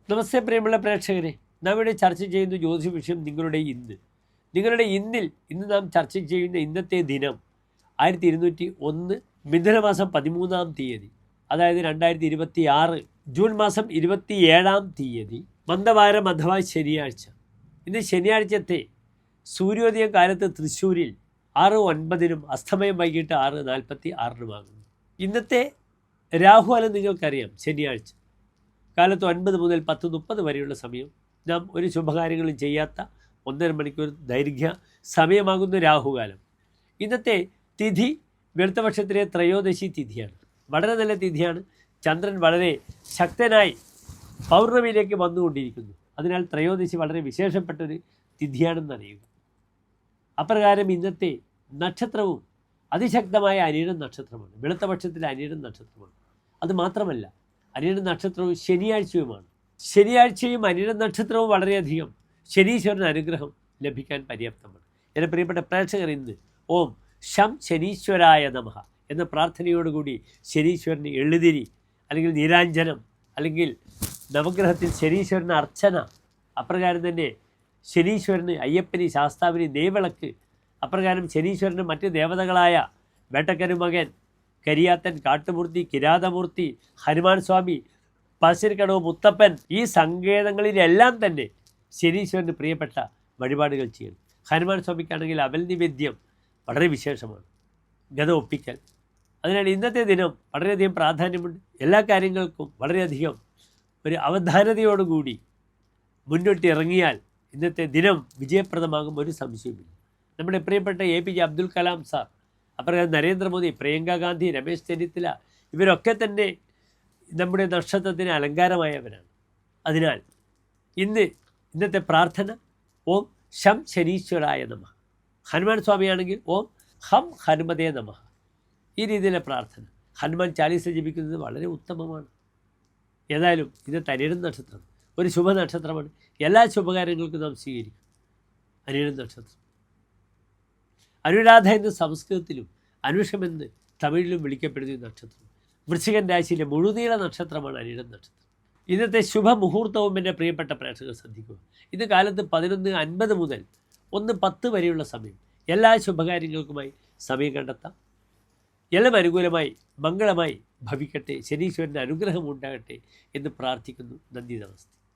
നമസ്തേ പ്രിയമുള്ള പ്രേക്ഷകരെ, നാം ഇവിടെ ചർച്ച ചെയ്യുന്ന ജ്യോതിഷ വിഷയം നിങ്ങളുടെ ഇന്ന് നാം ചർച്ച ചെയ്യുന്ന ഇന്നത്തെ ദിനം 1201 മിഥുനമാസം 13-ാം തീയതി, അതായത് 2026 ജൂൺ മാസം 27-ാം തീയതി, മന്ദവാരം അഥവാ ശനിയാഴ്ച. ഇന്ന് ശനിയാഴ്ചത്തെ സൂര്യോദയം കാലത്ത് തൃശ്ശൂരിൽ 6:09 അസ്തമയം വൈകിട്ട് 6:46 ഇന്നത്തെ രാഹുകാലം നിങ്ങൾക്കറിയാം. ശനിയാഴ്ച കാലത്ത് 9 മുതൽ 10:30 വരെയുള്ള സമയം നാം ഒരു ശുഭകാര്യങ്ങളും ചെയ്യാത്ത 1.5 മണിക്കൂർ ദൈർഘ്യ സമയമാകുന്ന രാഹുകാലം. ഇന്നത്തെ തിഥി വെളുത്തപക്ഷത്തിലെ ത്രയോദശി തിഥിയാണ്. വളരെ നല്ല തിഥിയാണ്. ചന്ദ്രൻ വളരെ ശക്തനായി പൗർണമിയിലേക്ക് വന്നുകൊണ്ടിരിക്കുന്നു. അതിനാൽ ത്രയോദശി വളരെ വിശേഷപ്പെട്ടൊരു തിഥിയാണെന്ന് അറിയുക. അപ്രകാരം ഇന്നത്തെ നക്ഷത്രവും അതിശക്തമായ അനിഴം നക്ഷത്രമാണ്. വെളുത്തപക്ഷത്തിലെ അനിഴം നക്ഷത്രമാണ്. അതുമാത്രമല്ല, അനിഴം നക്ഷത്രവും ശനിയാഴ്ചയുമാണ്. ശനിയാഴ്ചയും അനിഴം നക്ഷത്രവും വളരെയധികം ശനീശ്വരന് അനുഗ്രഹം ലഭിക്കാൻ പര്യാപ്തമാണ്. എൻ്റെ പ്രിയപ്പെട്ട പ്രേക്ഷകർ, ഇന്ന് ഓം ശം ശനീശ്വരായ നമഃ എന്ന പ്രാർത്ഥനയോടുകൂടി ശനീശ്വരന് എള്ളുതിരി അല്ലെങ്കിൽ നീരാഞ്ജനം അല്ലെങ്കിൽ നവഗ്രഹത്തിൽ ശനീശ്വരന് അർച്ചന, അപ്രകാരം തന്നെ ശനീശ്വരന് അയ്യപ്പന് ശാസ്താവിന് നെയ്വിളക്ക്, അപ്രകാരം ശനീശ്വരന് മറ്റ് ദേവതകളായ വേട്ടക്കരുമകൻ, കരിയാത്തൻ, കാട്ടുമൂർത്തി, കിരാതമൂർത്തി, ഹനുമാൻ സ്വാമി, പശുക്കടവ്, മുത്തപ്പൻ, ഈ സങ്കേതങ്ങളിലെല്ലാം തന്നെ ശനീശ്വരന് പ്രിയപ്പെട്ട വഴിപാടുകൾ ചെയ്യണം. ഹനുമാൻ സ്വാമിക്കാണെങ്കിൽ അവൽ നിവേദ്യം വളരെ വിശേഷമാണ്, ഗത ഒപ്പിക്കൽ. അതിനാൽ ഇന്നത്തെ ദിനം വളരെയധികം പ്രാധാന്യമുണ്ട്. എല്ലാ കാര്യങ്ങൾക്കും വളരെയധികം ഒരു അവധാനതയോടുകൂടി മുന്നോട്ട് ഇറങ്ങിയാൽ ഇന്നത്തെ ദിനം വിജയപ്രദമാകും, ഒരു സംശയവുമില്ല. നമ്മുടെ പ്രിയപ്പെട്ട APJ അബ്ദുൽ കലാം സാർ, അപ്രകാരം നരേന്ദ്രമോദി, പ്രിയങ്ക ഗാന്ധി, രമേശ് ചെന്നിത്തല, ഇവരൊക്കെ തന്നെ നമ്മുടെ നക്ഷത്രത്തിന് അലങ്കാരമായവരാണ്. അതിനാൽ ഇന്നത്തെ പ്രാർത്ഥന ഓം ശം ശനീശ്വരായ നമഃ. ഹനുമാൻ സ്വാമിയാണെങ്കിൽ ഓം ഹം ഹനുമതേ നമഃ. ഈ രീതിയിലെ പ്രാർത്ഥന. ഹനുമാൻ ചാലീസ ജപിക്കുന്നത് വളരെ ഉത്തമമാണ്. ഏതായാലും ഇന്നത്തെ അനിഴം നക്ഷത്രം ഒരു ശുഭനക്ഷത്രമാണ്. എല്ലാ ശുഭകാര്യങ്ങൾക്കും നാം സ്വീകരിക്കും. അനിഴം നക്ഷത്രം അനുരാധ എന്ന് സംസ്കൃതത്തിലും അനുഷമെന്ന് തമിഴിലും വിളിക്കപ്പെടുന്ന ഈ നക്ഷത്രം വൃശ്ചികൻ രാശിയിലെ മുഴുനീള നക്ഷത്രമാണ് അനിഴം നക്ഷത്രം. ഇന്നത്തെ ശുഭമുഹൂർത്തവും എൻ്റെ പ്രിയപ്പെട്ട പ്രേക്ഷകർ ശ്രദ്ധിക്കുക. ഇത് കാലത്ത് 11:50 മുതൽ 1:10 വരെയുള്ള സമയം. എല്ലാ ശുഭകാര്യങ്ങൾക്കുമായി സമയം കണ്ടെത്താം. എല്ലാം അനുകൂലമായി മംഗളമായി ഭവിക്കട്ടെ, ശനീശ്വരൻ്റെ അനുഗ്രഹം ഉണ്ടാകട്ടെ എന്ന് പ്രാർത്ഥിക്കുന്നു. നന്ദി, നമസ്തേ.